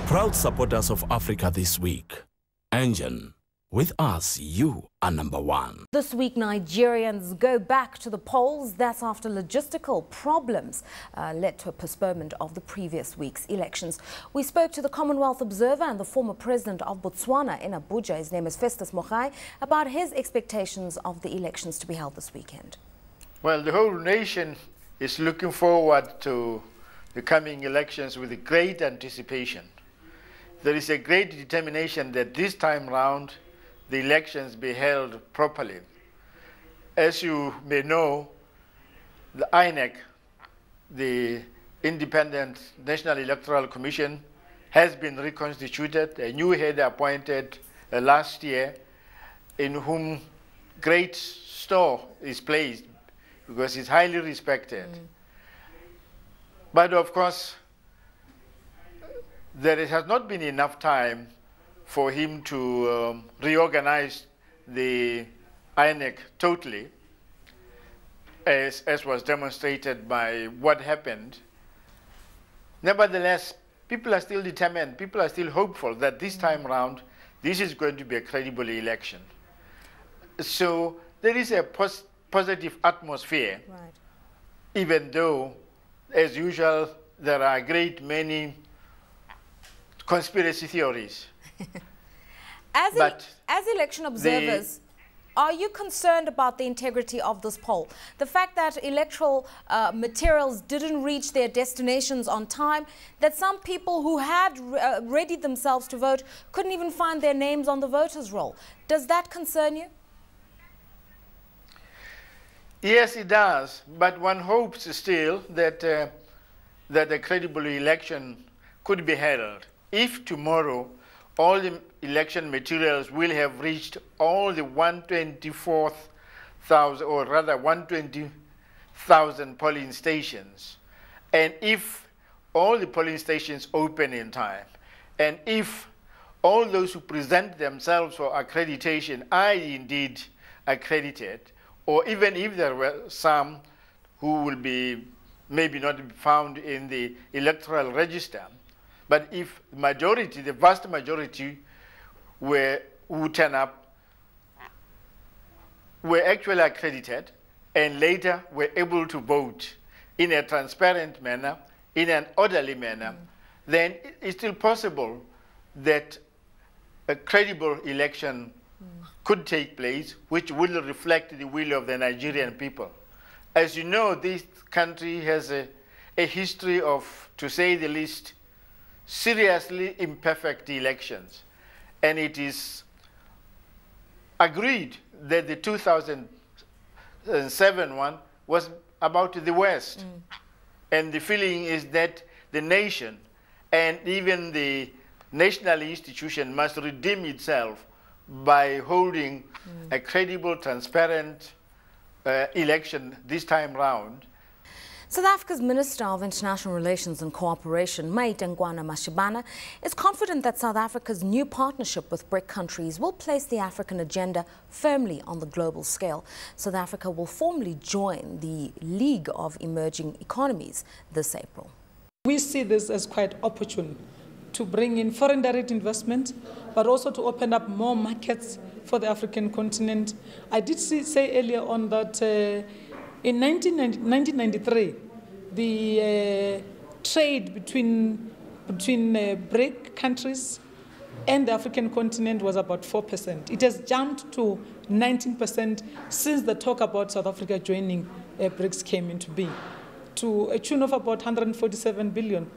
Proud supporters of Africa this week. Engine, with us, you are number one. This week, Nigerians go back to the polls. That's after logistical problems led to a postponement of the previous week's elections. We spoke to the Commonwealth Observer and the former president of Botswana in Abuja, his name is Festus Mogae, about his expectations of the elections to be held this weekend. Well, the whole nation is looking forward to the coming elections with great anticipation. There is a great determination that this time round the elections be held properly. As you may know, the INEC, the Independent National Electoral Commission, has been reconstituted, a new head appointed last year, in whom great store is placed because he's highly respected. But of course, there has not been enough time for him to reorganize the INEC totally, as was demonstrated by what happened. Nevertheless, people are still determined, people are still hopeful that this time around, this is going to be a credible election. So there is a positive atmosphere, Right. even though, as usual, there are a great many conspiracy theories. As election observers, are you concerned about the integrity of this poll? The fact that electoral materials didn't reach their destinations on time, that some people who had readied themselves to vote couldn't even find their names on the voters' roll. Does that concern you? Yes, it does, but one hopes still that, that a credible election could be held. If tomorrow all the election materials will have reached all the 124,000, or rather 120,000 polling stations, and if all the polling stations open in time, and if all those who present themselves for accreditation are indeed accredited, or even if there were some who will be maybe not be found in the electoral register, but if the majority, the vast majority who turn up were actually accredited and later were able to vote in a transparent manner, in an orderly manner, then it's still possible that a credible election could take place, which will reflect the will of the Nigerian people. As you know, this country has a history of, to say the least, seriously imperfect elections. And it is agreed that the 2007 one was about the West. And the feeling is that the nation and even the national institution must redeem itself by holding a credible, transparent election this time round. South Africa's Minister of International Relations and Cooperation, Maitengwana Mashibana, is confident that South Africa's new partnership with BRIC countries will place the African agenda firmly on the global scale. South Africa will formally join the League of Emerging Economies this April. We see this as quite opportune to bring in foreign direct investment, but also to open up more markets for the African continent. I did say earlier on that in 1993, the trade between BRIC countries and the African continent was about 4%. It has jumped to 19% since the talk about South Africa joining BRICS came into being, to a tune of about 147 billion,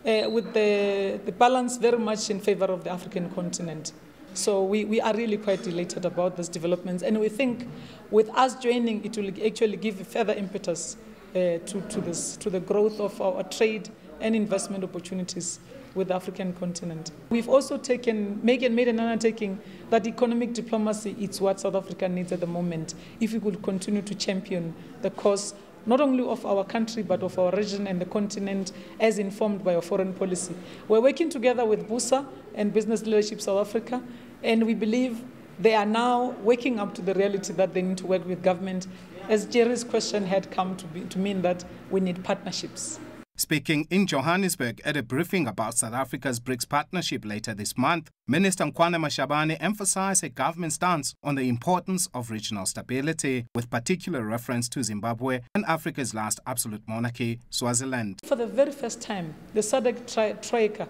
with the balance very much in favor of the African continent. So we are really quite elated about these developments, and we think with us joining, it will actually give further impetus to the growth of our trade and investment opportunities with the African continent. We've also made an undertaking that economic diplomacy is what South Africa needs at the moment, if we could continue to champion the cause not only of our country but of our region and the continent as informed by our foreign policy. We're working together with BUSA and Business Leadership South Africa, and we believe they are now waking up to the reality that they need to work with government, as Jerry's question had come to mean that we need partnerships. Speaking in Johannesburg at a briefing about South Africa's BRICS partnership later this month, Minister Nkoana Mashabane emphasized her government's stance on the importance of regional stability, with particular reference to Zimbabwe and Africa's last absolute monarchy, Swaziland. For the very first time, the SADC Troika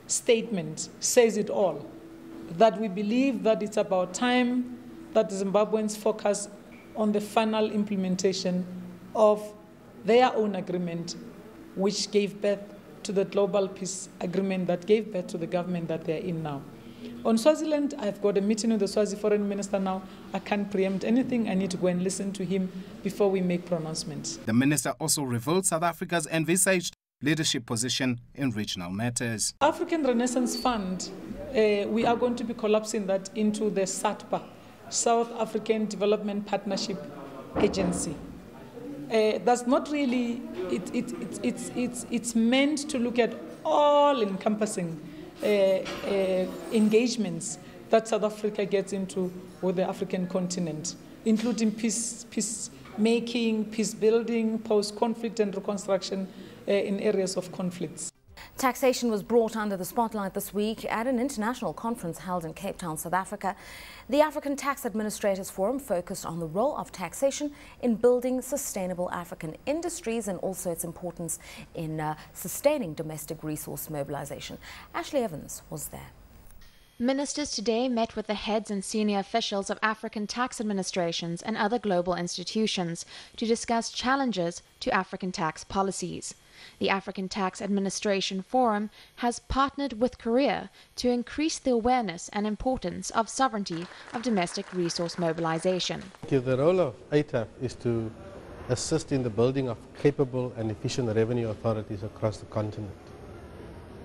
statement says it all, that we believe that it's about time that the Zimbabweans focus on the final implementation of their own agreement, which gave birth to the global peace agreement that gave birth to the government that they're in now. On Swaziland, I've got a meeting with the Swazi foreign minister now. I can't preempt anything. I need to go and listen to him before we make pronouncements. The minister also revealed South Africa's envisaged leadership position in regional matters. African Renaissance Fund, we are going to be collapsing that into the SATPA, South African Development Partnership Agency. That's not really, it's meant to look at all-encompassing engagements that South Africa gets into with the African continent, including peace-making, peace-building, post-conflict and reconstruction in areas of conflicts. Taxation was brought under the spotlight this week at an international conference held in Cape Town, South Africa. The African Tax Administrators Forum focused on the role of taxation in building sustainable African industries and also its importance in sustaining domestic resource mobilization. Ashley Evans was there. Ministers today met with the heads and senior officials of African tax administrations and other global institutions to discuss challenges to African tax policies. The African Tax Administration Forum has partnered with Korea to increase the awareness and importance of sovereignty of domestic resource mobilization. The role of ATAF is to assist in the building of capable and efficient revenue authorities across the continent.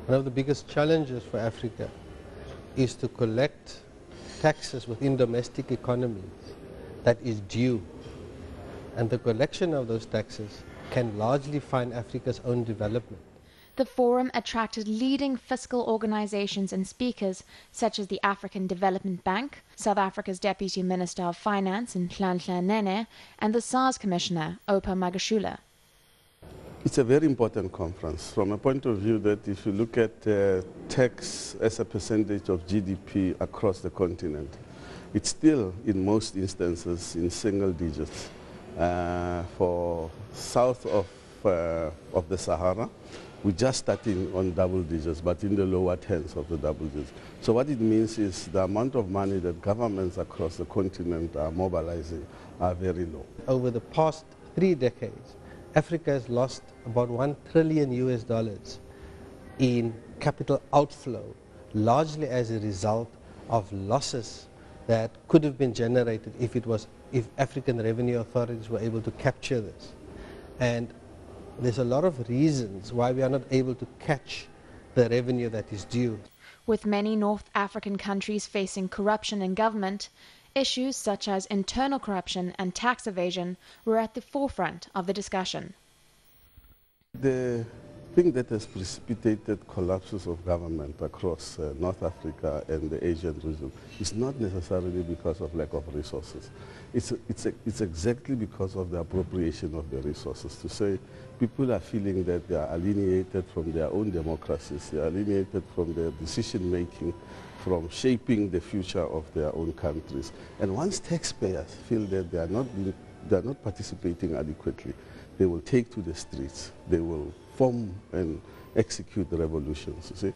One of the biggest challenges for Africa is to collect taxes within domestic economies that is due, and the collection of those taxes can largely fund Africa's own development. The forum attracted leading fiscal organizations and speakers such as the African Development Bank, South Africa's Deputy Minister of Finance Nhlanhla Nene, and the SARS Commissioner Oupa Magashule. It's a very important conference from a point of view that if you look at tax as a percentage of GDP across the continent, it's still in most instances in single digits. For south of the Sahara, we're just starting on double digits, but in the lower tens of the double digits. So what it means is the amount of money that governments across the continent are mobilizing are very low. Over the past 3 decades, Africa has lost about $1 trillion in capital outflow, largely as a result of losses that could have been generated if African revenue authorities were able to capture this. And there's a lot of reasons why we are not able to catch the revenue that is due. With many North African countries facing corruption in government, issues such as internal corruption and tax evasion were at the forefront of the discussion. The thing that has precipitated collapses of government across North Africa and the Asian region is not necessarily because of lack of resources. It's exactly because of the appropriation of the resources. To say people are feeling that they are alienated from their own democracies, they are alienated from their decision making, from shaping the future of their own countries. And once taxpayers feel that they are not participating adequately, they will take to the streets, they will form and execute the revolutions, you see.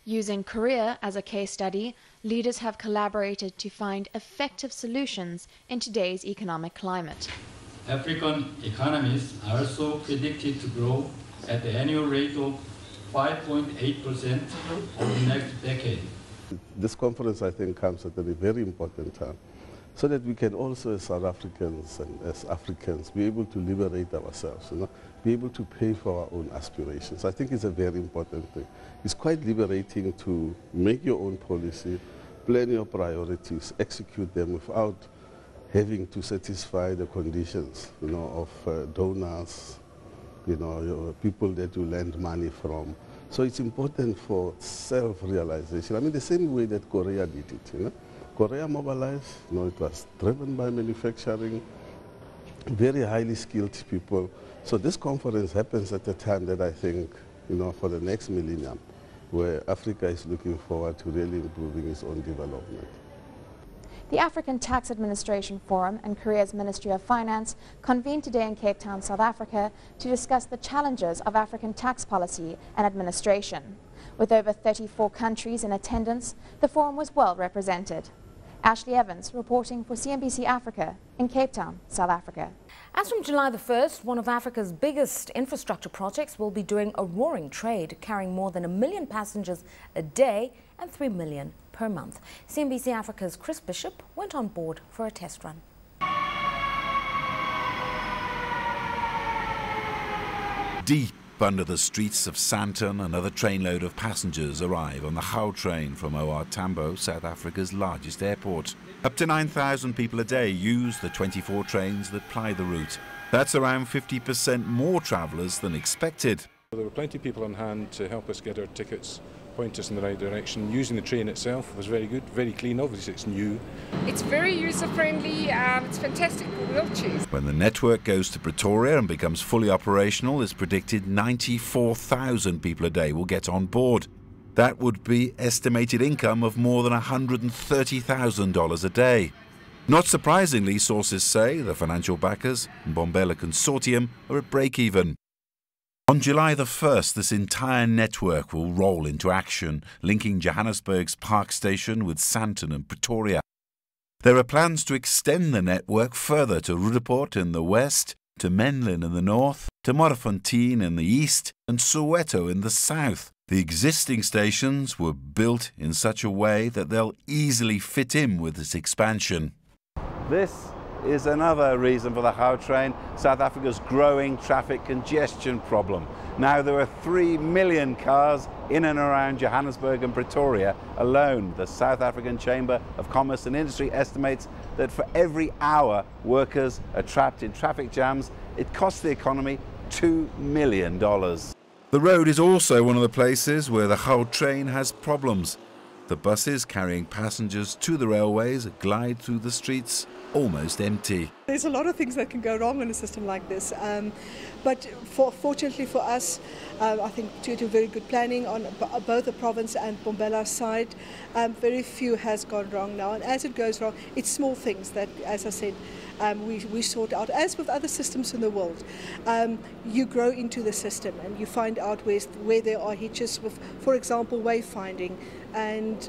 Using Korea as a case study, leaders have collaborated to find effective solutions in today's economic climate. African economies are also predicted to grow at the annual rate of 5.8% over the next decade. This conference, I think, comes at a very important time, so that we can also, as South Africans and as Africans, be able to liberate ourselves, be able to pay for our own aspirations. I think it's a very important thing. It's quite liberating to make your own policy, plan your priorities, execute them without having to satisfy the conditions, of donors, people that you lend money from. So it's important for self-realization. I mean, the same way that Korea did it, Korea mobilized, it was driven by manufacturing, very highly skilled people. So this conference happens at a time that I think, for the next millennium, where Africa is looking forward to really improving its own development. The African Tax Administration Forum and Korea's Ministry of Finance convened today in Cape Town, South Africa, to discuss the challenges of African tax policy and administration. With over 34 countries in attendance, the forum was well represented. Ashley Evans reporting for CNBC Africa in Cape Town, South Africa. As from July the 1st, one of Africa's biggest infrastructure projects will be doing a roaring trade, carrying more than 1 million passengers a day and 3 million per month. CNBC Africa's Chris Bishop went on board for a test run. Deep under the streets of Sandton, another trainload of passengers arrive on the Gau train from OR Tambo, South Africa's largest airport. Up to 9,000 people a day use the 24 trains that ply the route. That's around 50% more travellers than expected. There were plenty of people on hand to help us get our tickets, point us in the right direction. Using the train itself was very good, very clean. Obviously it's new. It's very user-friendly, it's fantastic for wheelchairs. When the network goes to Pretoria and becomes fully operational, it's predicted 94,000 people a day will get on board. That would be estimated income of more than $130,000 a day. Not surprisingly, sources say the financial backers, Mbombela Consortium, are at break-even. On July the 1st, this entire network will roll into action, linking Johannesburg's Park Station with Sandton and Pretoria. There are plans to extend the network further to Roodepoort in the west, to Menlyn in the north, to Modderfontein in the east, and Soweto in the south. The existing stations were built in such a way that they'll easily fit in with this expansion. This is another reason for the Gau train, South Africa's growing traffic congestion problem. Now there are 3 million cars in and around Johannesburg and Pretoria alone. The South African Chamber of Commerce and Industry estimates that for every hour workers are trapped in traffic jams, it costs the economy $2 million. The road is also one of the places where the Gau train has problems. The buses carrying passengers to the railways glide through the streets almost empty. There's a lot of things that can go wrong in a system like this, but fortunately for us, I think due to very good planning on both the province and Mbombela's side, very few has gone wrong now. And as it goes wrong, it's small things that, as I said, we sort out. As with other systems in the world, you grow into the system and you find out where there are hitches with, for example, wayfinding and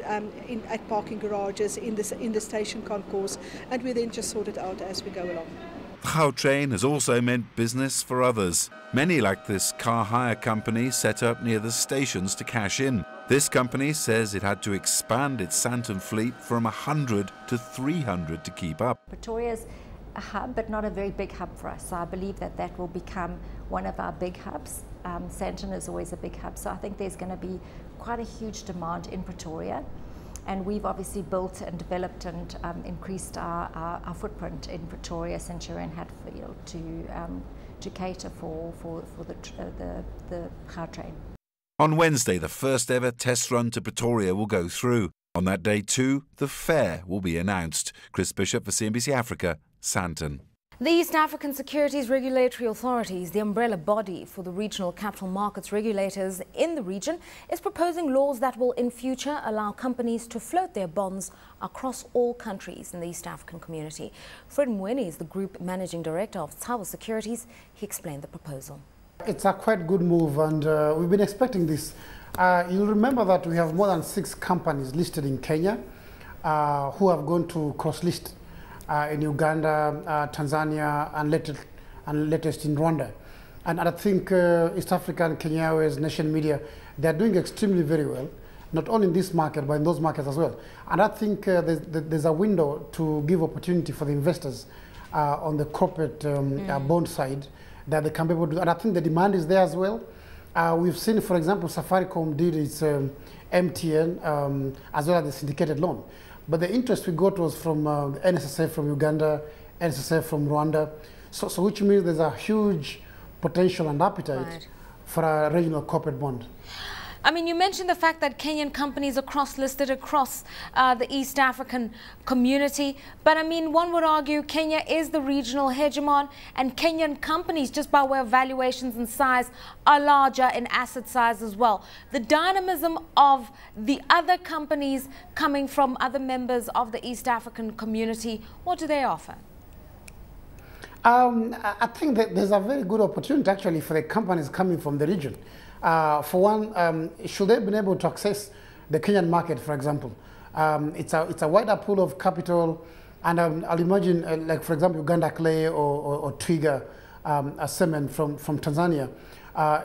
at parking garages in the station concourse, and we then just sort it out as we go along. The Gau train has also meant business for others. Many, like this car hire company, set up near the stations to cash in. This company says it had to expand its Sandton fleet from 100 to 300 to keep up. Pretoria's a hub, but not a very big hub for us. So I believe that will become one of our big hubs. Sandton is always a big hub, so I think there's going to be quite a huge demand in Pretoria. And we've obviously built and developed and increased our footprint in Pretoria, Centurion and Hatfield to cater for the car train. On Wednesday, the first ever test run to Pretoria will go through. On that day too, the fare will be announced. Chris Bishop for CNBC Africa, Sandton. The East African Securities Regulatory Authorities, the umbrella body for the regional capital markets regulators in the region, is proposing laws that will in future allow companies to float their bonds across all countries in the East African community. Fred Mweni is the Group Managing Director of Tower Securities. He explained the proposal. It's a quite good move, and we've been expecting this. You'll remember that we have more than 6 companies listed in Kenya who have gone to cross-list in Uganda, Tanzania, and latest in Rwanda. And I think East Africa and Kenya Airways, Nation Media, they're doing extremely very well, not only in this market, but in those markets as well. And I think there's a window to give opportunity for the investors on the corporate bond side that they can be able to do. And I think the demand is there as well. We've seen, for example, Safaricom did its MTN as well as the syndicated loan. But the interest we got was from NSSF from Uganda, NSSF from Rwanda, so which means there's a huge potential and appetite for a regional corporate bond. I mean, you mentioned the fact that Kenyan companies are cross-listed across the East African community, but I mean, one would argue Kenya is the regional hegemon, and Kenyan companies, just by way of valuations and size, are larger in asset size as well. The dynamism of the other companies coming from other members of the East African community, what do they offer? I think that there's a very good opportunity actually for the companies coming from the region. For one, should they have been able to access the Kenyan market, for example? It's a wider pool of capital, and I'll imagine, like for example, Uganda Clay or Twiga Cement from Tanzania,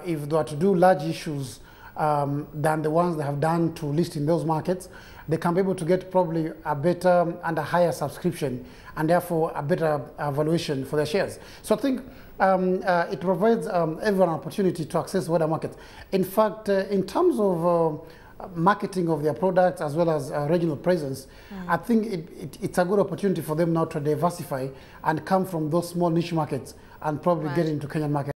if they were to do large issues than the ones they have done to list in those markets, they can be able to get probably a better and a higher subscription, and therefore a better valuation for their shares. So I think it provides everyone an opportunity to access wider markets. In fact, in terms of marketing of their products as well as regional presence, I think it's a good opportunity for them now to diversify and come from those small niche markets and probably get into Kenyan market.